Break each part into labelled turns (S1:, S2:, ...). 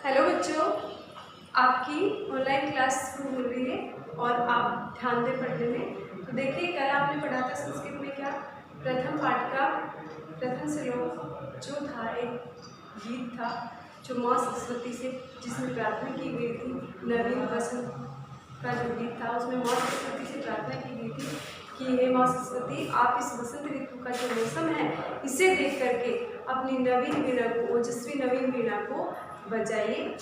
S1: Hello बच्चों, आपकी online class शुरू हो रही है और आप ध्यान दें पढ़ने में। तो देखिए, कल आपने पढ़ा था संस्कृत में क्या, प्रथम पाठ का प्रथम श्लोक जो था एक गीत था जो माँ सरस्वती से जिसमें प्रार्थना की गई थी। नवीन वसंत का जो गीत था उसमें माँ सरस्वती से प्रार्थना की गई थी कि हे माँ सरस्वती, आप इस वसंत ऋतु का जो मौसम है इसे देख करके अपनी नवीन वीणा को, ओजस्वी नवीन वीणा को बजाइए,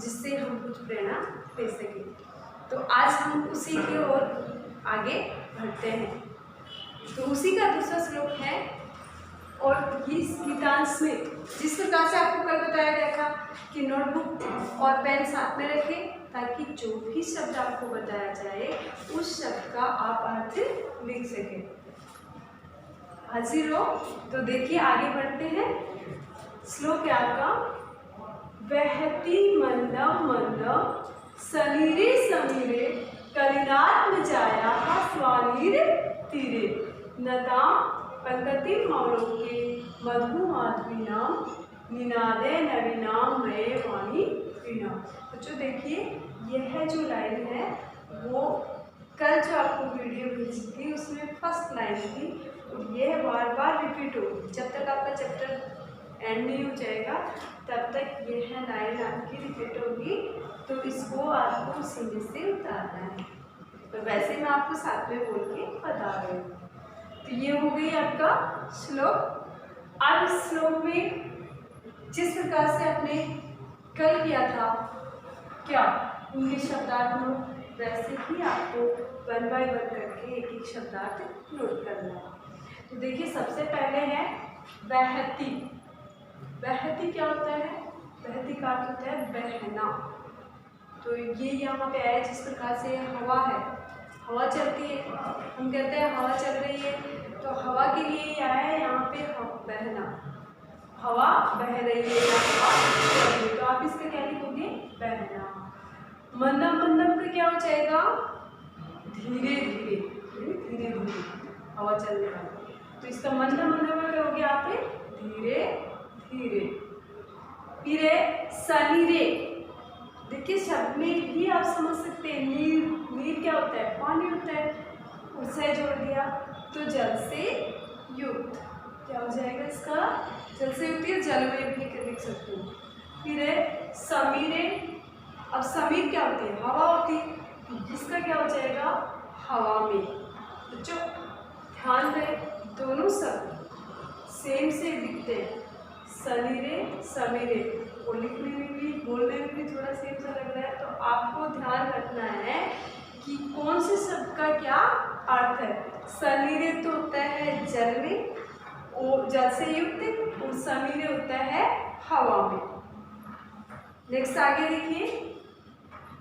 S1: जिससे हम कुछ प्रेरणा ले सकें। तो आज हम उसी की ओर आगे बढ़ते हैं। तो उसी का दूसरा श्लोक है और इस गीतांश में जिस प्रकार से आपको कल बताया गया था कि नोटबुक और पेन साथ में रखें ताकि जो भी शब्द आपको बताया जाए उस शब्द का आप अर्थ लिख सकें। हाजिर हो? तो देखिए आगे बढ़ते हैं। श्लोक है आपका, वहती मंदम मंदम समीरे समीरे कलिनात्म जाया स्वानीर तीरे नताम पंकति मौलोके मधु माधवीनाम निनादे नवीनाम मये वाणी वीणा। बच्चों देखिए, यह जो लाइन है वो कल जो आपको वीडियो भेजी थी उसमें फर्स्ट लाइन थी और यह बार बार रिपीट होगी जब तक आपका चैप्टर एंड नहीं हो जाएगा, तब तक यह लाइन आपकी रिपीट होगी। तो इसको आपको सीधे से उतारना है। तो वैसे मैं आपको साथ में बोल के बता रही हूँ। तो ये हो गई आपका श्लोक। अब इस श्लोक में जिस प्रकार से आपने कल किया था क्या इंग्लिश शब्दार्थ नोट, वैसे ही आपको 1 बाय 1 करके एक एक शब्दार्थ नोट करना है। तो देखिए, सबसे पहले है बहती। बहती क्या होता है? बहती का अर्थ होता है बहना। तो ये यहाँ पे आया जिस प्रकार से हवा है, हवा चलती है, हम कहते हैं हवा चल रही है, तो हवा के लिए ही आया है यहाँ पे बहना। हवा बह रही है या हवा चल रही है, तो आप इसका क्या लिखोगे? बहना। मंदम, मंदम का क्या हो जाएगा? धीरे धीरे, धीरे धीरे हवा चलने वाली। तो इसका मंदम मंदम का क्या हो गया? आप धीरे धीरे। फिर सनीरे। देखिए, शब्द में भी आप समझ सकते हैं, नीर, नीर क्या होता है? पानी होता है, उससे जोड़ दिया तो जल से युक्त। क्या हो जाएगा इसका? जल से युक्त, जल में भी लिख सकते हो। फिर है समीरे। अब समीर क्या होती है? हवा होती है, जिसका क्या हो जाएगा? हवा में। बच्चों ध्यान दें, दोनों शब्द सेम से दिखते हैं, सनीरे समीरे, और लिखने में भी बोलने में भी थोड़ा सेम सा लग रहा है। तो आपको ध्यान रखना है कि कौन से शब्द का क्या अर्थ है। सनीरे तो होता है जल में और जल से युक्त, और समीरे होता है हवा में। नेक्स्ट आगे देखिए,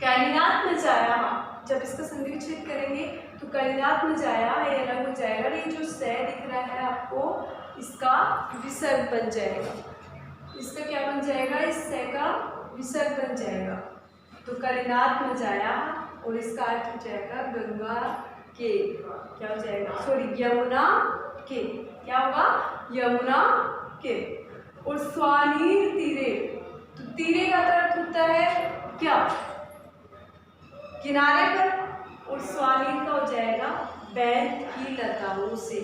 S1: कलिनात्म जाया। जब इसका संधि विच्छेद करेंगे तो कलिनात्म जाया ये अलग हो जाएगा। ये जो स दिख रहा है आपको, इसका विसर्ग बन जाएगा। इसका क्या बन जाएगा? इस स का विसर्ग बन जाएगा। तो कलिनात्म जाया, और इसका अर्थ हो जाएगा गंगा के, क्या हो जाएगा? सॉरी, यमुना के। क्या होगा? यमुना के। और स्वानीर तीरे, तो तीरे का अर्थ होता है क्या? किनारे पर। और स्वानीर का हो जाएगा बैल की लताओं से।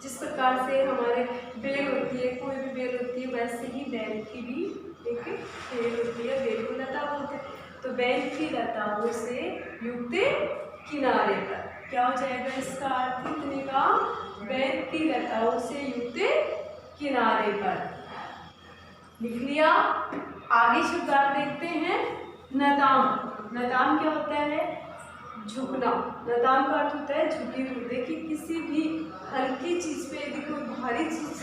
S1: जिस प्रकार से हमारे बेल होती है, कोई भी बेल होती है, वैसे ही बैल की भी एक बेल होती है, बेल को लता बोलते हैं। तो बैल की लताओं से युक्त किनारे पर। क्या हो जाएगा इसका अर्थ लिखने का? बैल की लताओं से युक्त किनारे पर। लिख लिया। आगे शब्दार्थ देखते हैं। नताम। नताम क्या होता है? झुकना। नताम का अर्थ होता है झुकी हुई। देखिए, किसी भी हल्की चीज पे यदि कोई भारी चीज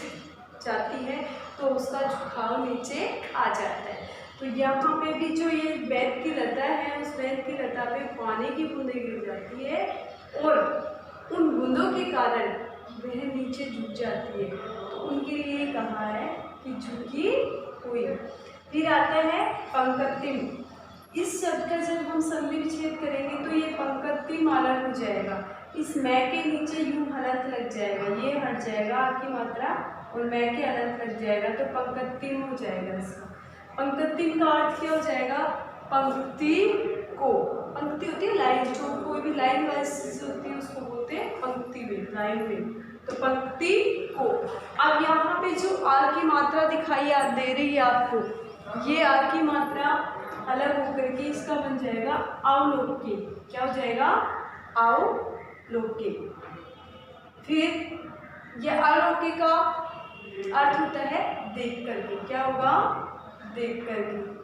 S1: जाती है तो उसका झुकाव नीचे आ जाता है। तो यहाँ पे भी जो ये बैल की लता है, उस बैल की लता पे पानी की बूंदें गिर जाती है और उन बूंदों के कारण वह नीचे झुक जाती है। तो उनके लिए कहा है कि झुकी हुई। फिर आता है पंकतिम। इस शब्द का जब हम संधि विच्छेद करेंगे तो ये पंकतिम अलग हो जाएगा। इस मैं के नीचे यूं हलंत लग जाएगा, ये हट जाएगा आपकी मात्रा, और मैं के हलंत लग जाएगा तो पंकतिम हो जाएगा इसका। पंक्तिम का अर्थ क्या हो जाएगा? पंक्ति को। पंक्ति होती है लाइन, जो कोई भी लाइन वाइज चीज होती है उसको बोलते हैं पंक्ति में, लाइन में। तो पंक्ति को। अब यहाँ पे जो आर की मात्रा दिखाई दे रही है आपको, ये आर की मात्रा अलग होकर के इसका बन जाएगा अवलोके। क्या हो जाएगा? अवलोके। फिर ये अवलोके का अर्थ होता है देख करके। क्या होगा? देख करके।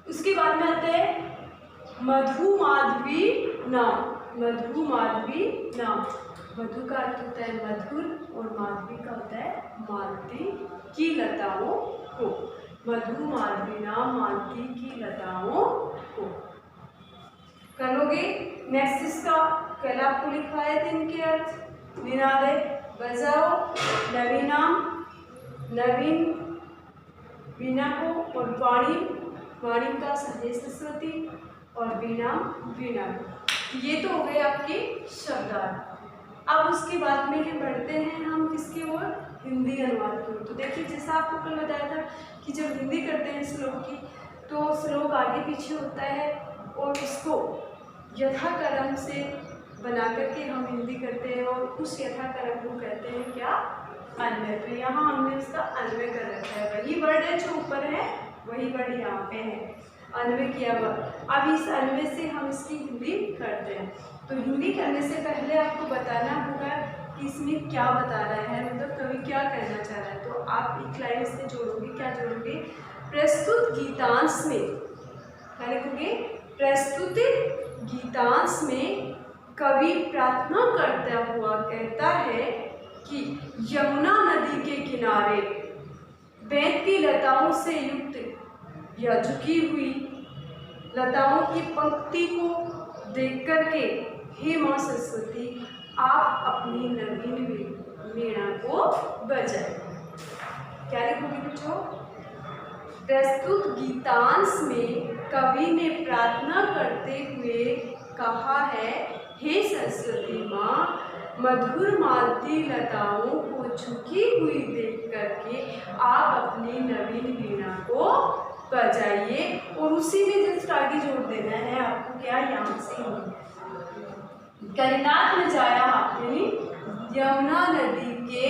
S1: उसके बाद में आता है मधु माधवी नाम। मधु माधवी नाम। मधु का अर्थ होता है मधुर और माधवी का होता है मालती की लताओं को। मधु माधवी नाम मालती की लताओं को। कर लोगे? नेक्स्ट इसका कल आपको लिखवाए थे इनके अर्थ। निनादय बजाओ। नवीनाम, नवीन वीणा को, और वाणी, वाणी का सहज सरस्वती, और वीणा, वीणा को। ये तो हो गए आपके शब्दार्थ। अब उसके बाद में हम बढ़ते हैं हम किसकी ओर? हिंदी अनुवाद की ओर। तो देखिए, जैसा आपको कल बताया था कि जब हिंदी करते हैं श्लोक की, तो श्लोक आगे पीछे होता है और उसको यथाक्रम से बना करके हम हिंदी करते हैं, और उस यथाक्रम को कहते हैं क्या? अन्वय। तो यहाँ हमने इसका अन्वय कर रखा है। वही वर्ड है जो ऊपर है, वही वर्ड यहाँ पे है, अन्वय किया हुआ। अब इस अन्वय से हम इसकी हिंदी करते हैं। तो हिंदी करने से पहले आपको बताना होगा कि इसमें क्या बता रहा है, मतलब कवि क्या कहना चाह रहा है। तो आप एक लाइन इसमें जोड़ोगे। क्या जोड़ोगे? प्रस्तुत गीतांश में क्या लिखोगे? प्रस्तुत गीतांश में कवि प्रार्थना करता हुआ कहता है कि यमुना नदी के किनारे बेंत की लताओं से युक्त या झुकी हुई लताओं की पंक्ति को देख करके हे माँ सरस्वती, आप अपनी नवीन वीणा को बजाएं। क्या लिखोगे बच्चों? प्रस्तुत गीतांश में कवि ने प्रार्थना करते हुए कहा है, हे सरस्वती माँ, मधुर मालती लताओं को झुकी हुई देख करके आप अपनी नवीन वीणा को बजाइए। और उसी में जस्ट आगे जोड़ देना है आपको। क्या? यहाँ से कलिनाथ में जाया, यानी यमुना नदी के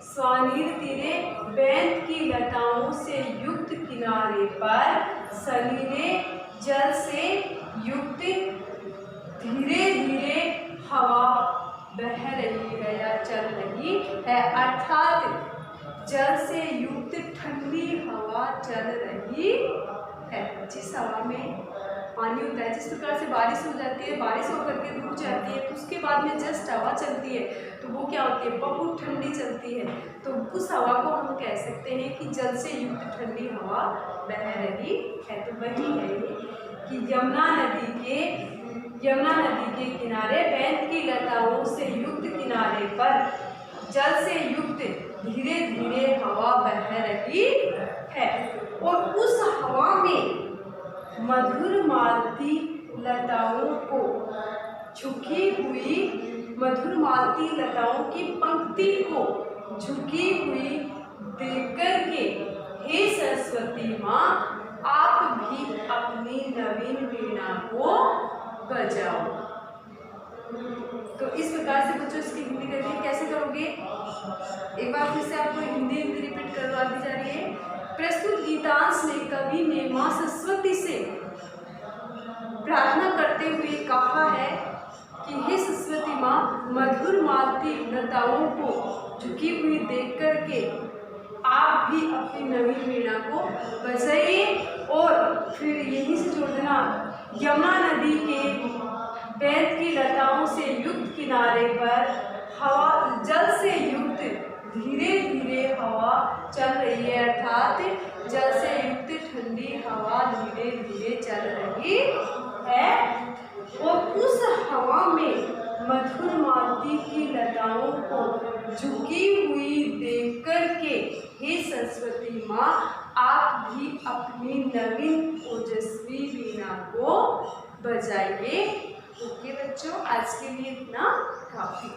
S1: स्वानीर तीरे बेंत की लताओं से युक्त किनारे पर सलीले जल से युक्त धीरे धीरे हवा बह रही है या चल रही है, अर्थात जल से युक्त ठंडी हवा चल रही है। जिस हवा में पानी होता है, जिस प्रकार से बारिश हो जाती है, बारिश होकर के रुक जाती है, उसके बाद में जस्ट हवा चलती है, तो वो क्या होती है? बहुत ठंडी चलती है। तो उस हवा को हम कह सकते हैं कि जल से युक्त ठंडी हवा बह रही है। तो वही है ये कि यमुना नदी के किनारे बेंत की लताओं से युक्त किनारे पर जल से युक्त धीरे धीरे हवा बह रही है, और उस हवा में मधुर मालती लताओं को झुकी हुई, मधुर मालती लताओं की पंक्ति को झुकी हुई देख करके हे सरस्वती माँ, आप भी अपनी नवीन वीणा को बजाओ। तो इस प्रकार से बच्चों इसकी हिंदी करके कैसे करोगे? एक बार फिर से आपको हिंदी रिपीट करवा दी जा रही है। प्रस्तुत गीतांश में कवि ने माँ सरस्वती से प्रार्थना करते हुए कहा है कि हे सरस्वती माँ, मधुर मालती लताओं को झुकी हुई देख करके आप भी अपनी नवीन वीणा को बजाइए। और फिर यहीं से जोड़ देना, यमुना नदी के बेंत की लताओं से युक्त किनारे पर हवा जल से युक्त धीरे धीरे हवा चल रही है, अर्थात जल से युक्त ठंडी हवा धीरे धीरे चल रही है, और उस हवा में मधुर मालती की लताओं को झुकी हुई देख करके हे सरस्वती माँ, आप भी अपनी नवीन ओजस्वी वीणा को बजाइए। ओके बच्चों, आज के लिए इतना काफी।